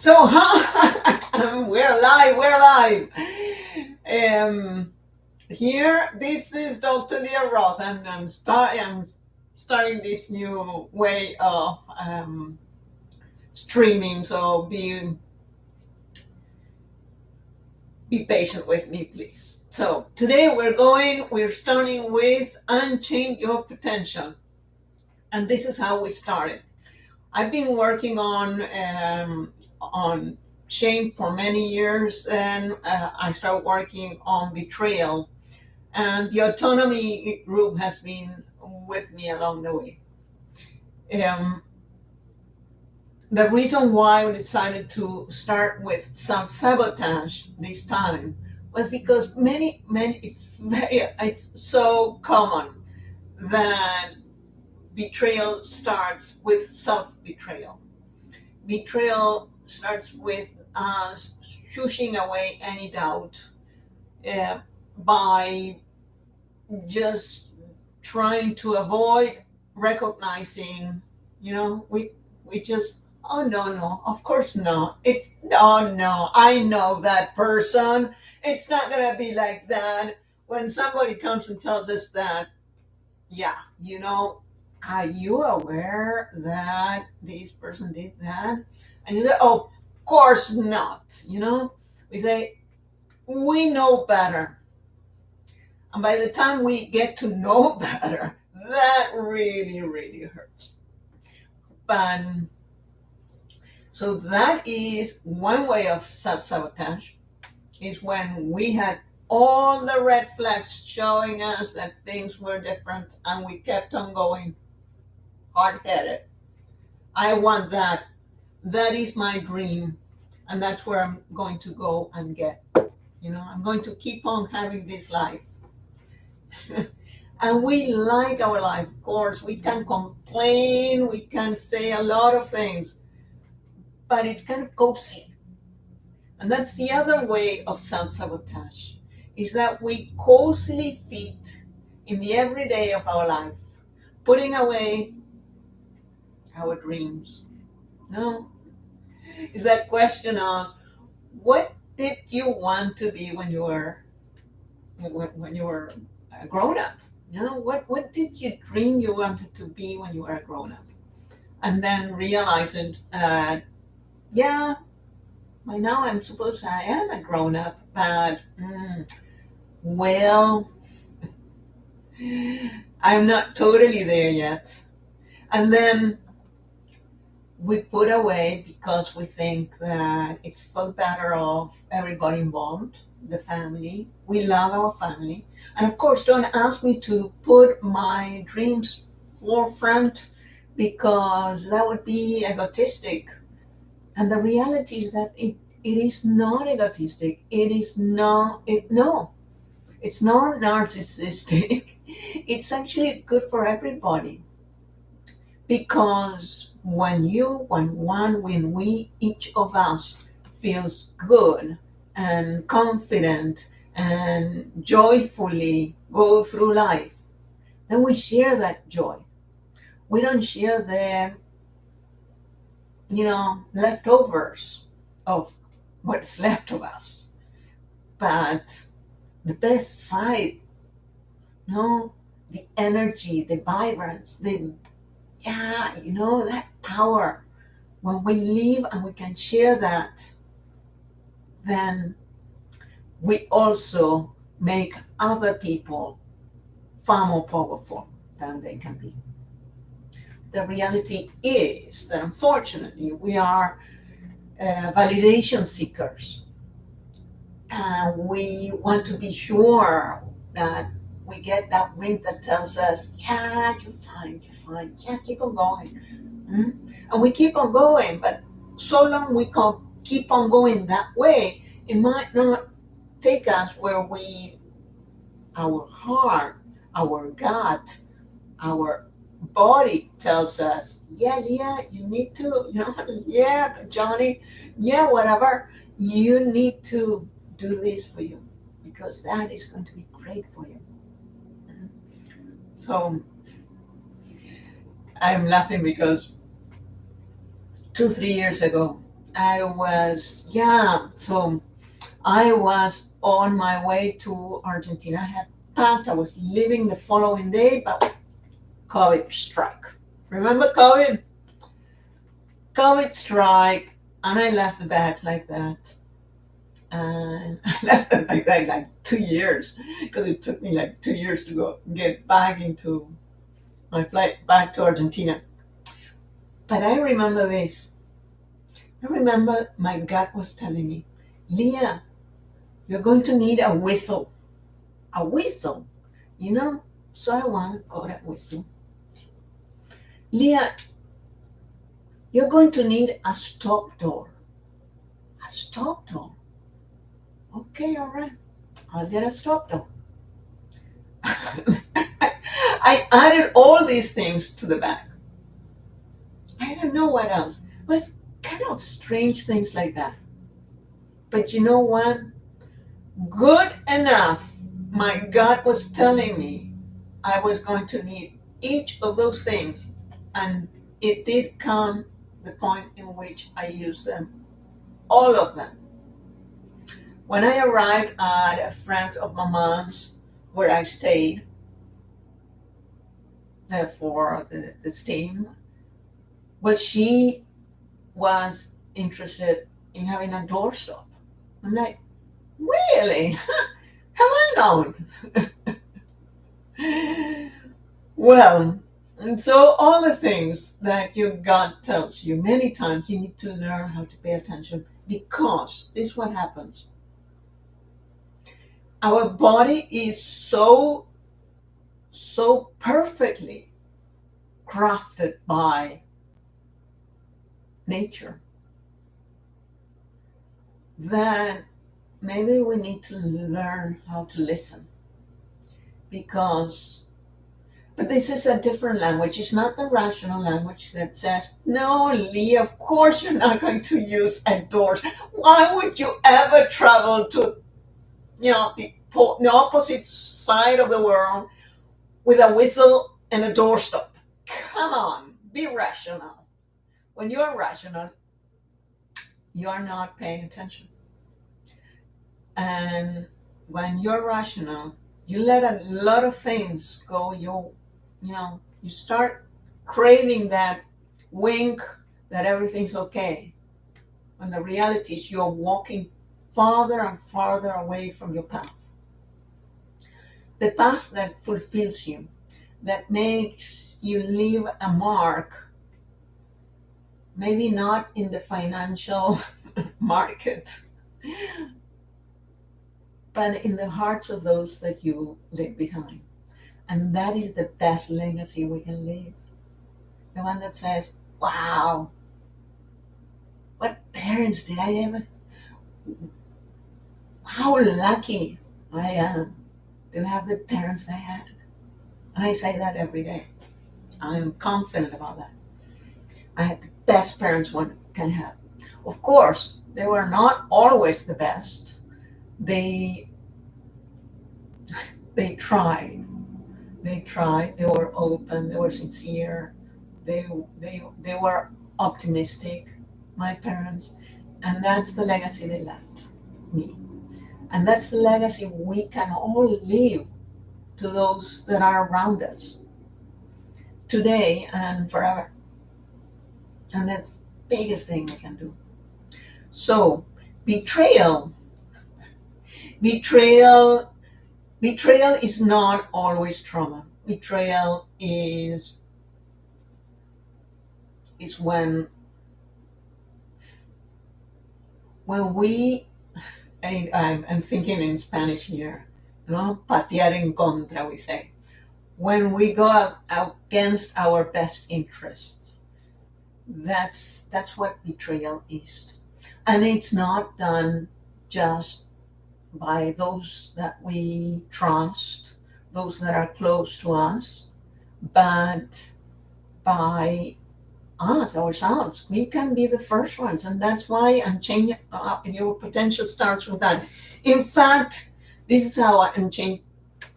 So how we're live, we're live. Here, this is Dr. Leah Roth, and I'm starting this new way of streaming. So be patient with me, please. So today we're starting with Unchain Your Potential, and this is how we started. I've been working on shame for many years. Then I started working on betrayal, and the autonomy group has been with me along the way. Um, the reason why we decided to start with self-sabotage this time was because it's so common that betrayal starts with self-betrayal. Betrayal starts with us shushing away any doubt, uh, by just trying to avoid recognizing, we just, oh no, no, of course not. It's, oh no, I know that person. It's not gonna be like that. When somebody comes and tells us that, yeah, are you aware that this person did that? And you say, oh, of course not. We say, we know better. And by the time we get to know better, that really, really hurts. But so that is one way of self-sabotage, is when we had all the red flags showing us that things were different and we kept on going hard-headed. I want that. That is my dream. And that's where I'm going to go and get. I'm going to keep on having this life. And we like our life, of course. We can complain, we can say a lot of things, but it's kind of cozy. And that's the other way of self-sabotage, is that we cozily fit in the everyday of our life, putting away our dreams. No? Is that question of, what did you want to be when you were a grown up? What did you dream you wanted to be when you were a grown up? And then realizing, yeah, by now I am a grown up, but well, I'm not totally there yet. And then we put away because we think that it's for the better of everybody involved, the family. We love our family. And of course, don't ask me to put my dreams forefront, because that would be egotistic. And the reality is that it is not egotistic. No, it's not narcissistic. It's actually good for everybody. Because when we, each of us, feels good and confident and joyfully go through life, then we share that joy. We don't share the, leftovers of what's left of us, but the best side, the energy, the vibrance, that power. When we live and we can share that, then we also make other people far more powerful than they can be. The reality is that, unfortunately, we are validation seekers, and we want to be sure that we get that wink that tells us, yeah, you're fine, yeah, keep on going. And we keep on going, but so long we can keep on going that way, it might not take us where our heart, our gut, our body tells us, yeah, you need to, yeah, Johnny, yeah, whatever, you need to do this for you, because that is going to be great for you. So I'm laughing because 2-3 years ago, So I was on my way to Argentina. I had packed, I was leaving the following day, but COVID struck. Remember COVID? COVID strike, and I left the bags like that. And I left them like that like 2 years because it took me like 2 years to go get back into my flight back to Argentina. But I remember this. I remember my gut was telling me, Leah, you're going to need a whistle. A whistle, you know? So I want got a whistle. Leah, you're going to need a stop door. A stop door. Okay, all right. I'll get a stop door. I added all these things to the bag. I don't know what else. It was kind of strange things like that. But you know what? Good enough. My gut was telling me I was going to need each of those things. And it did come the point in which I used them. All of them. When I arrived at a friend of my mom's where I stayed, for the staying, but she was interested in having a doorstop. I'm like, really? Have I known? Well, and so all the things that your gut tells you many times, you need to learn how to pay attention because this is what happens. Our body is so perfectly crafted by nature that maybe we need to learn how to listen because but this is a different language. It's not the rational language that says, no, Lee, of course you're not going to use outdoors. Why would you ever travel to, the opposite side of the world with a whistle and a doorstop? Come on, be rational. When you're rational, you are not paying attention. And when you're rational, you let a lot of things go. You start craving that wink that everything's okay. When the reality is you're walking farther and farther away from your path. The path that fulfills you, that makes you leave a mark, maybe not in the financial market, but in the hearts of those that you leave behind. And that is the best legacy we can leave. The one that says, wow, what parents did I ever? How lucky I am to have the parents I had. And I say that every day. I'm confident about that. I had the best parents one can have. Of course, they were not always the best. They tried. They tried. They were open. They were sincere. They were optimistic. My parents, and that's the legacy they left me. And that's the legacy we can all leave to those that are around us today and forever. And that's the biggest thing we can do. So, betrayal. Betrayal Betrayal is not always trauma. Betrayal is when we I'm thinking in Spanish here, patear en contra, we say. When we go against our best interests, that's what betrayal is. And it's not done just by those that we trust, those that are close to us, but by us ourselves. We can be the first ones, and that's why Unchain Your Potential starts with that. In fact, this is how Unchain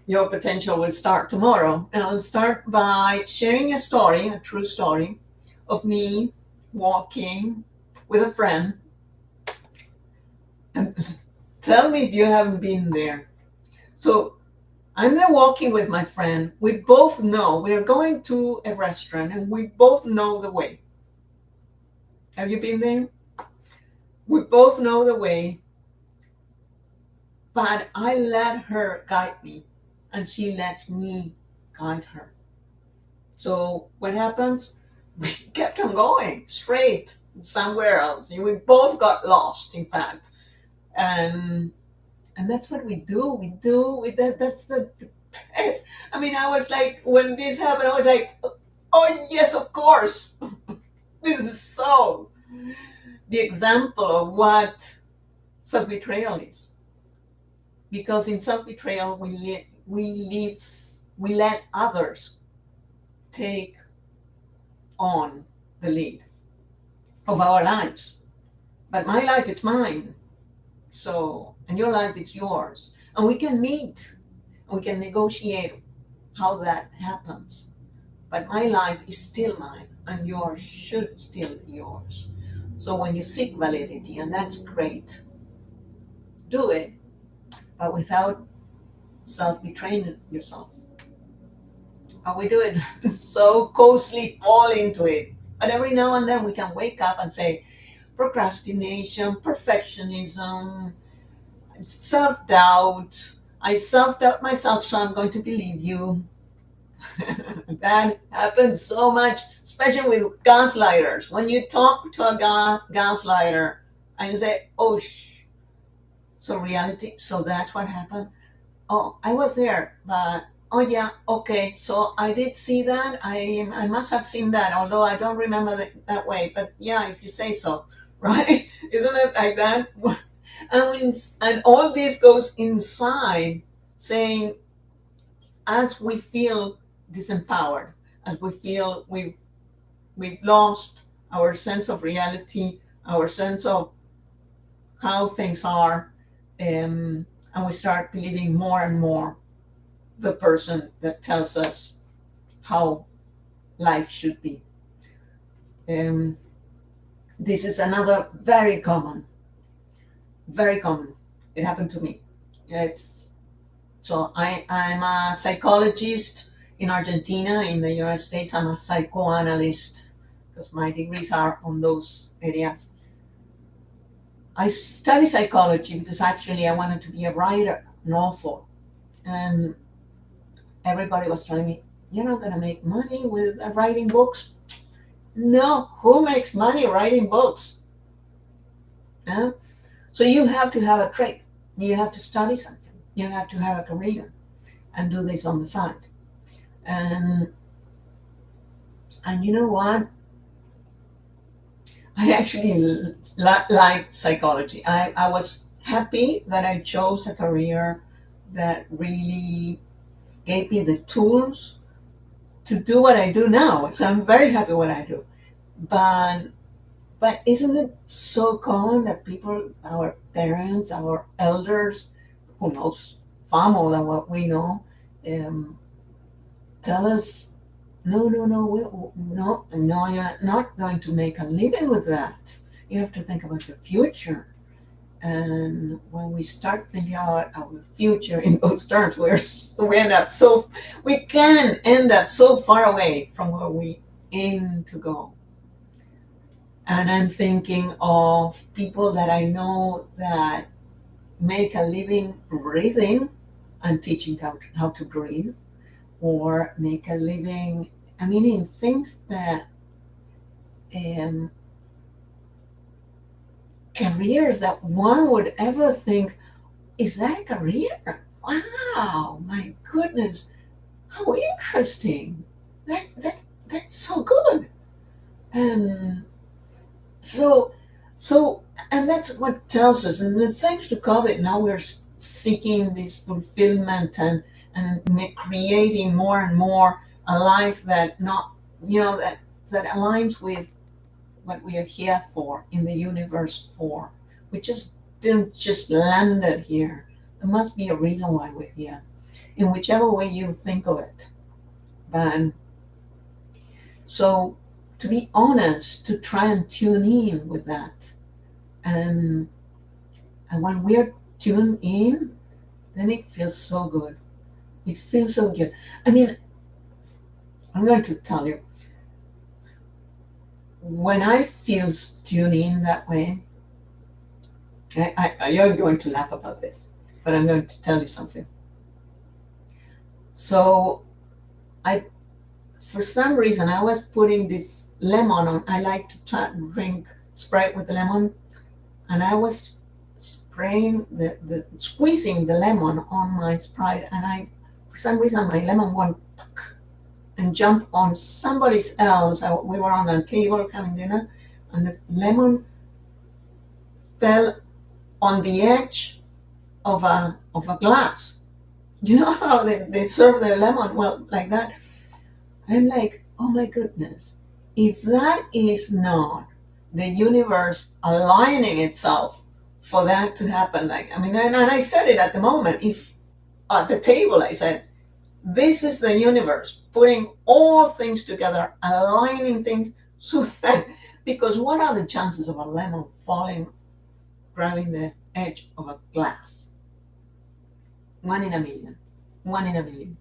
Your Potential will start tomorrow. And I'll start by sharing a story, a true story, of me walking with a friend And tell me if you haven't been there. So I'm there walking with my friend. We both know we're going to a restaurant and we both know the way. Have you been there? We both know the way, but I let her guide me and she lets me guide her. So what happens? We kept on going straight somewhere else. We both got lost, in fact. And that's what we do. We do with that. That's the best. I mean, I was like, when this happened, I was like, oh yes, of course. This is so the example of what self betrayal is. Because in self betrayal, we let others take on the lead of our lives. But my life is mine. So, and your life is yours. And we can meet, we can negotiate how that happens. But my life is still mine, and yours should still be yours. So when you seek validity, and that's great, do it, but without self betraying yourself. And we do it so closely fall into it. But every now and then we can wake up and say, procrastination, perfectionism, self doubt. I self doubt myself, so I'm going to believe you. That happens so much, especially with gaslighters. When you talk to a gaslighter and you say, oh, so reality, so that's what happened. Oh, I was there, but oh yeah, okay. So I did see that. I must have seen that, although I don't remember that way. But yeah, if you say so, right? Isn't it like that? And all this goes inside, saying, as we feel disempowered, as we feel we've lost our sense of reality, our sense of how things are, and we start believing more and more the person that tells us how life should be. Um, this is another very common. It happened to me. It's so I'm a psychologist in Argentina. In the United States, I'm a psychoanalyst because my degrees are on those areas. I study psychology because actually I wanted to be a writer, an author, and everybody was telling me, "You're not going to make money with writing books." No, who makes money writing books? Yeah? So you have to have a trade. You have to study something. You have to have a career and do this on the side. And you know what? I actually like psychology. I was happy that I chose a career that really gave me the tools to do what I do now. So I'm very happy what I do. But isn't it so common that people, our parents, our elders, who knows far more than what we know, um, tell us, no, no, no, no, you're not going to make a living with that. You have to think about your future. And when we start thinking about our future in those terms, we can end up so far away from where we aim to go. And I'm thinking of people that I know that make a living breathing and teaching how to breathe, or make a living, I mean, in things that, um, careers that one would ever think, is that a career? Wow, my goodness, how interesting. That's so good. And so, and that's what tells us. And then thanks to COVID, now we're seeking this fulfillment and creating more and more a life that not, that aligns with what we are here for, in the universe for. We just didn't just land it here. There must be a reason why we're here, in whichever way you think of it. But so, to be honest, to try and tune in with that, and And when we're tuned in, then it feels so good. It feels so good. I mean, I'm going to tell you, when I feel tuned in that way, you're going to laugh about this, but I'm going to tell you something. So I, for some reason, I was putting this lemon on. I like to drink Sprite with lemon, and I was spraying squeezing the lemon on my Sprite, and for some reason, my lemon went and jumped on somebody else. We were on a table having dinner, and this lemon fell on the edge of a glass. You know how they serve their lemon? Well, like that. I'm like, oh my goodness. If that is not the universe aligning itself for that to happen, like, I mean, and I said it at the moment, if at the table, I said, this is the universe putting all things together, aligning things so that, because what are the chances of a lemon falling, grabbing the edge of a glass? One in a million. One in a million.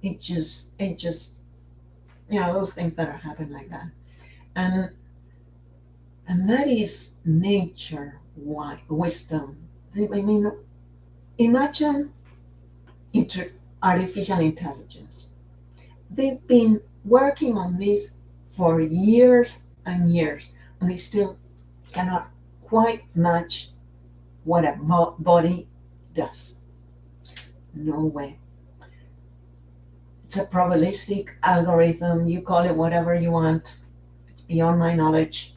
It just, those things that are happening like that. And and that is nature wisdom. I mean, imagine artificial intelligence. They've been working on this for years and years, and they still cannot quite match what a body does. No way. It's a probabilistic algorithm. You call it whatever you want. It's beyond my knowledge.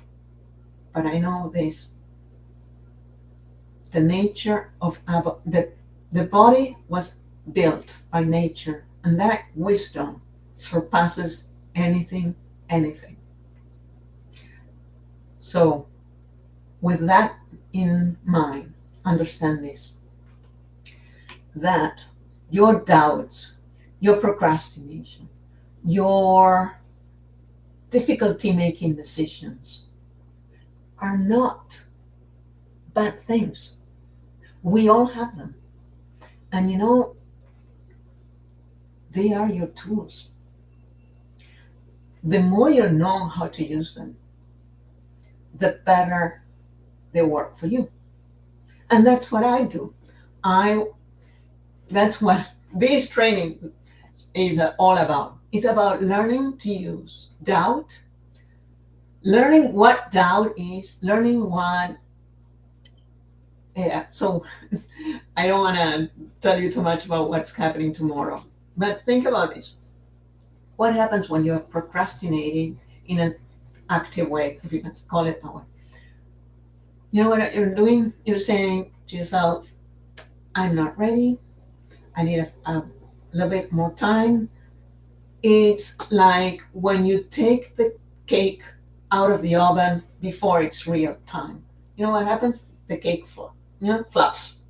But I know this. The nature of the body was built by nature, and that wisdom surpasses anything. So, with that in mind, understand this, that your doubts, your procrastination, your difficulty making decisions are not bad things. We all have them. And they are your tools. The more you know how to use them, the better they work for you. And that's what I do. That's what this training is all about. It's about learning to use doubt, learning what doubt is, learning what, yeah. So I don't want to tell you too much about what's happening tomorrow, but think about this. What happens when you're procrastinating in an active way, if you can call it that way? You know what you're doing? You're saying to yourself, I'm not ready. I need a little bit more time. It's like when you take the cake out of the oven before it's real time. You know what happens? The cake flops.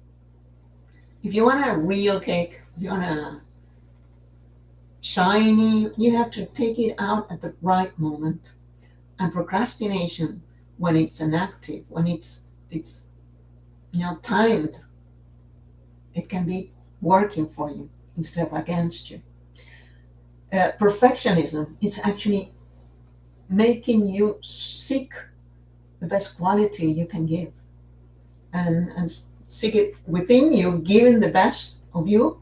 If you want a real cake, if you want a shiny, you have to take it out at the right moment. And procrastination, when it's inactive, when it's timed, it can be working for you instead of against you. Perfectionism, it's actually making you seek the best quality you can give, and seek it within you, giving the best of you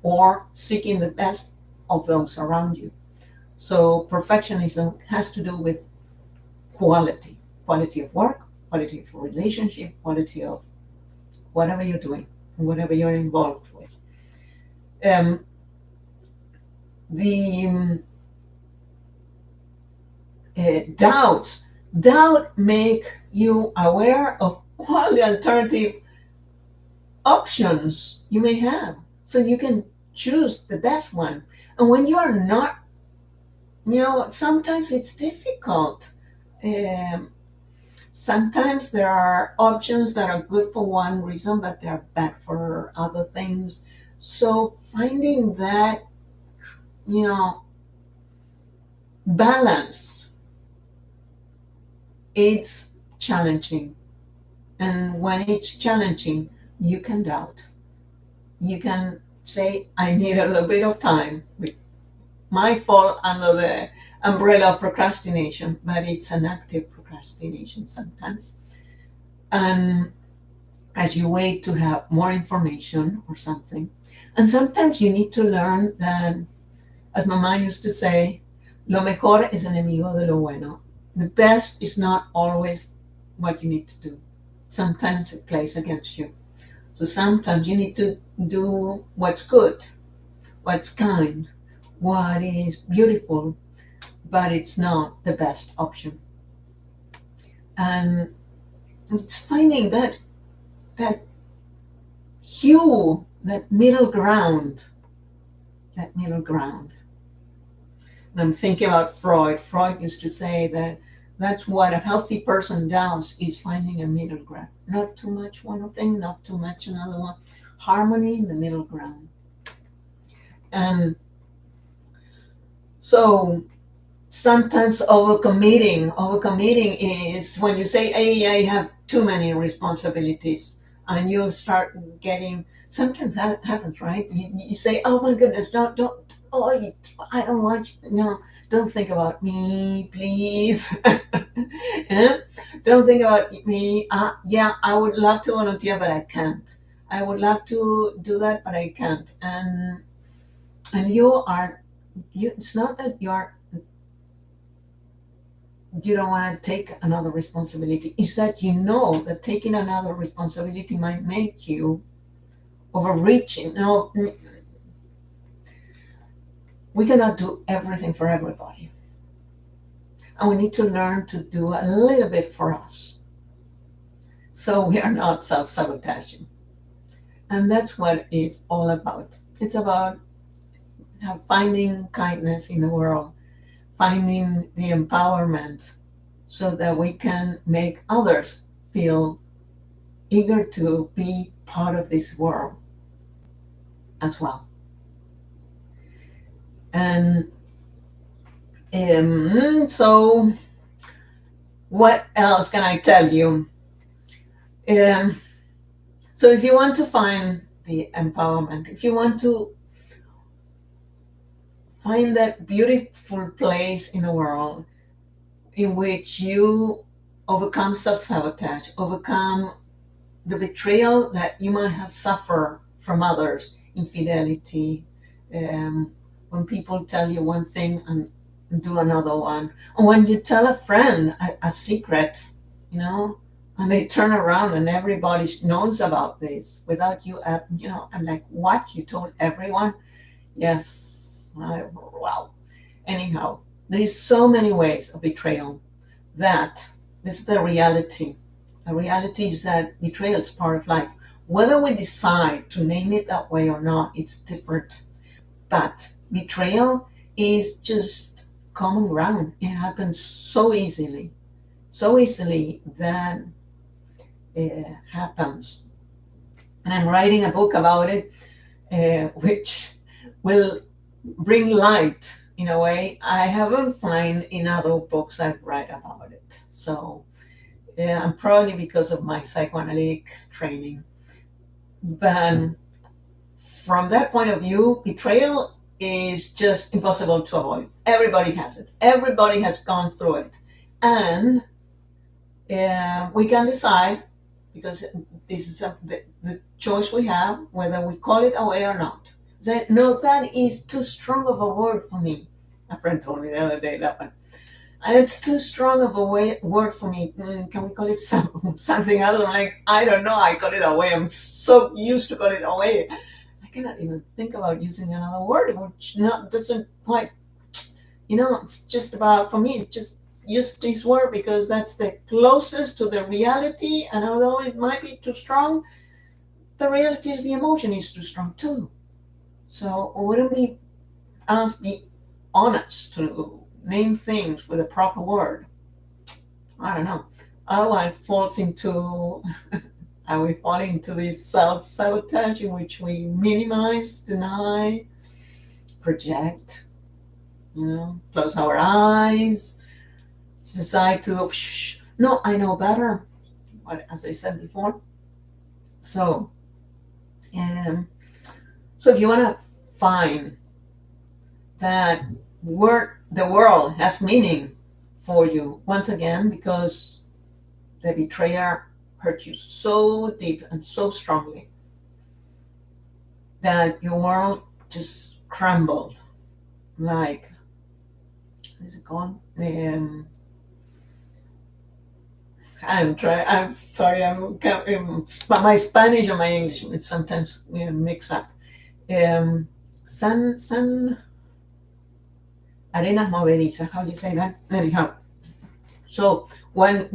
or seeking the best of those around you. So perfectionism has to do with quality of work, quality of relationship, quality of whatever you're doing, whatever you're involved with. The doubt make you aware of all the alternative options you may have, so you can choose the best one. And when you are not, sometimes it's difficult. um, Sometimes there are options that are good for one reason, but they're bad for other things. So finding that, you know, balance, it's challenging. And when it's challenging, you can doubt. You can say, I need a little bit of time. It might fall under the umbrella of procrastination, but it's an active procrastination sometimes. And as you wait to have more information or something, and sometimes you need to learn that, as Mama used to say, lo mejor es enemigo de lo bueno. The best is not always what you need to do. Sometimes it plays against you. So sometimes you need to do what's good, what's kind, what is beautiful, but it's not the best option. And it's finding that hue, that middle ground, that middle ground. And I'm thinking about Freud. Freud used to say that that's what a healthy person does, is finding a middle ground. Not too much one thing, not too much another one. Harmony in the middle ground. And so sometimes overcommitting is when you say, hey, I have too many responsibilities, and you start getting, sometimes that happens, right? You say, oh my goodness, don't, oh, I don't want you, no, don't think about me, please. Eh? Don't think about me. Yeah, I would love to volunteer, but I can't. I would love to do that, but I can't. And it's not that you don't want to take another responsibility. It's that you know that taking another responsibility might make you overreaching. No, we cannot do everything for everybody. And we need to learn to do a little bit for us, so we are not self-sabotaging. And that's what it's all about. It's about finding kindness in the world, finding the empowerment so that we can make others feel eager to be part of this world as well. And so, what else can I tell you? Um, so, if you want to find the empowerment, if you want to find that beautiful place in the world in which you overcome self sabotage, overcome the betrayal that you might have suffered from others, infidelity, when people tell you one thing and do another one, or when you tell a friend a secret, and they turn around and everybody knows about this without you, I'm like, what? You told everyone? Yes. Wow. Anyhow, there is so many ways of betrayal that this is the reality. The reality is that betrayal is part of life. Whether we decide to name it that way or not, it's different. But betrayal is just common ground. It happens so easily that it happens. And I'm writing a book about it, which will bring light in a way I haven't found in other books I've read about it. So, and probably because of my psychoanalytic training. But from that point of view, betrayal is just impossible to avoid. Everybody has it. Everybody has gone through it. And we can decide, because this is the choice we have, whether we call it away or not. Say, no, that is too strong of a word for me. A friend told me the other day that one. It's too strong of a word for me. Can we call it something else? I'm like, I don't know. I call it away. I'm so used to call it away. I cannot even think about using another word, which doesn't quite, it's just about, for me, it's just use this word because that's the closest to the reality. And although it might be too strong, the reality is the emotion is too strong too. So wouldn't we be honest to name things with a proper word? I don't know. Otherwise, are we falling into this self-sabotage in which we minimize, deny, project, close our eyes, decide to, no, I know better. as I said before. So, um, so if you want to find that the world has meaning for you, once again, because the betrayer hurt you so deep and so strongly that your world just crumbled. Like, what is it called? I'm sorry. My Spanish and my English sometimes mix up. Um, San arenas movedizas. How do you say that? Anyhow, so when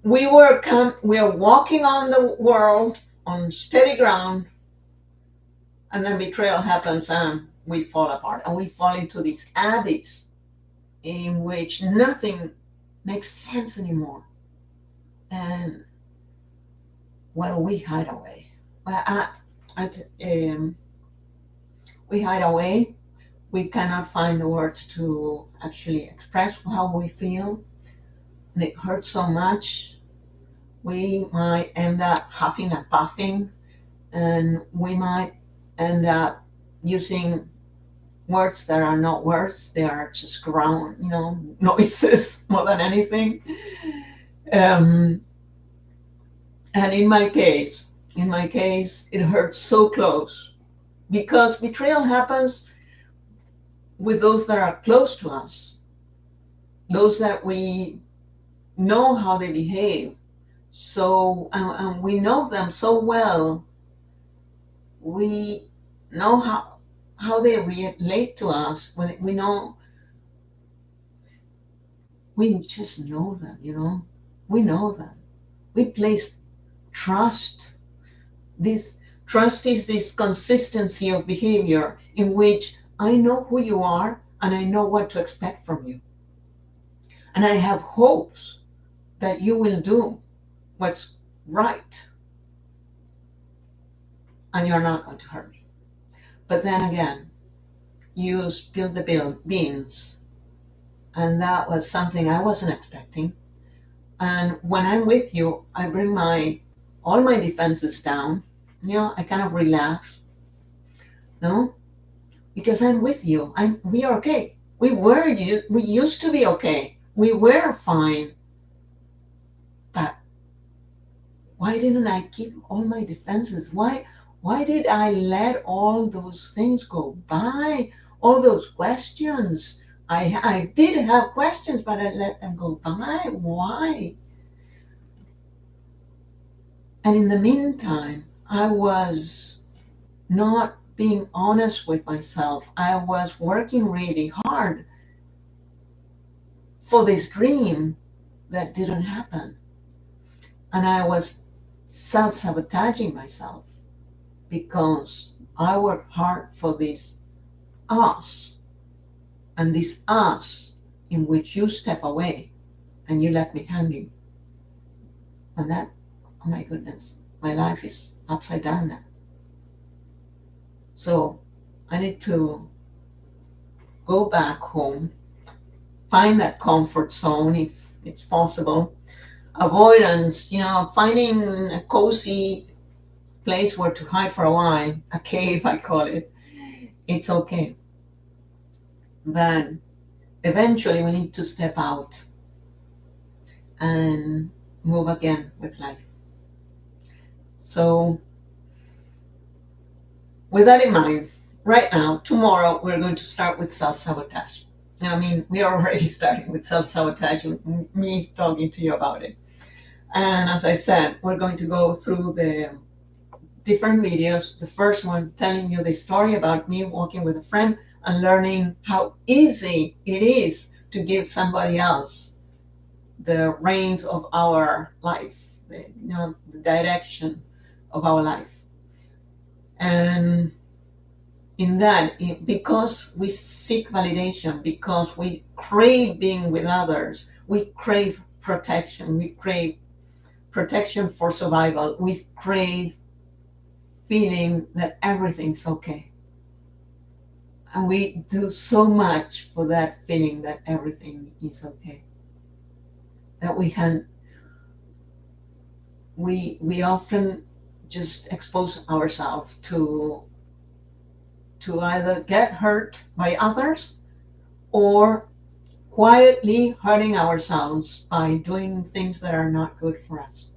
we are walking on the world on steady ground, and then betrayal happens, and we fall apart, and we fall into this abyss in which nothing makes sense anymore, and well, we hide away. Well, we hide away. We cannot find the words to actually express how we feel, and it hurts so much. We might end up huffing and puffing, and we might end up using words that are not words. They are just ground, noises more than anything. Um, and in my case, it hurts so close because betrayal happens with those that are close to us, those that we know how they behave. So, and we know them so well. We know how they relate to us. We just know them. We know them. We place trust. This trust is this consistency of behavior in which I know who you are and I know what to expect from you. And I have hopes that you will do what's right and you're not going to hurt me. But then again, you spilled the beans, and that was something I wasn't expecting. And when I'm with you, I bring all my defenses down. I kind of relax, no, because I'm with you. We are okay. We used to be okay. We were fine. But why didn't I keep all my defenses? Why did I let all those things go by? All those questions. I did have questions, but I let them go by. Why? And in the meantime, I was not being honest with myself. I was working really hard for this dream that didn't happen. And I was self-sabotaging myself because I worked hard for this us, and this us in which you step away and you left me hanging. And that, oh my goodness, my life is upside down now. So I need to go back home, find that comfort zone if it's possible. Avoidance, finding a cozy place where to hide for a while, a cave, I call it. It's okay. But eventually we need to step out and move again with life. So, with that in mind, right now, tomorrow, we're going to start with self-sabotage. I mean, we are already starting with self-sabotage, me talking to you about it. And as I said, we're going to go through the different videos. The first one telling you the story about me walking with a friend and learning how easy it is to give somebody else the reins of our life, the direction of our life. And in that, because we seek validation, because we crave being with others, we crave protection, we crave protection for survival, we crave feeling that everything's okay. And we do so much for that feeling that everything is okay, that we can we often just expose ourselves to either get hurt by others or quietly hurting ourselves by doing things that are not good for us.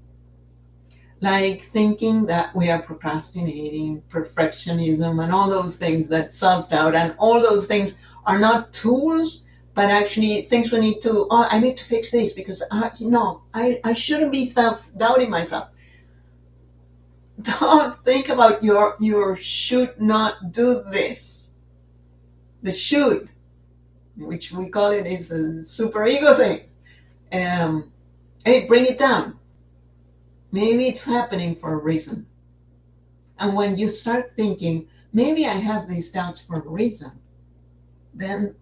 Like thinking that we are procrastinating, perfectionism, and all those things, that self doubt, and all those things are not tools, but actually things we need to, oh, I need to fix this because no, I shouldn't be self doubting myself. Don't think about your should not do this. The should, which we call it, is a super ego thing. Um, hey, bring it down. Maybe it's happening for a reason. And when you start thinking, maybe I have these doubts for a reason, then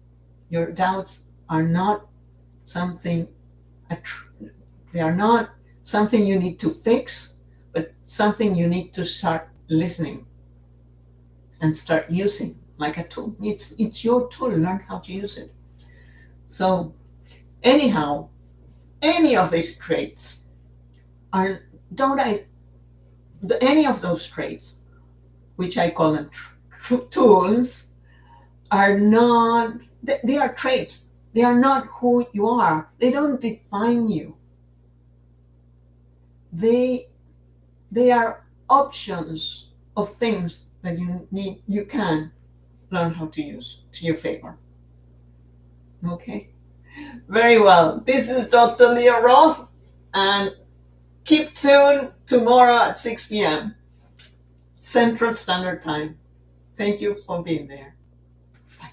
your doubts are not something, they are not something you need to fix, but something you need to start listening and start using like a tool. It's your tool. Learn how to use it. So anyhow, any of these traits are don't I any of those traits, which I call them tools, are not, they are traits. They are not who you are. They don't define you. They they are options of things that you can learn how to use to your favor. Okay? Very well. This is Dr. Leah Roth, and keep tuned tomorrow at 6 p.m. Central Standard Time. Thank you for being there. Bye.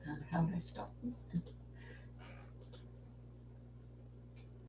And how do I stop this?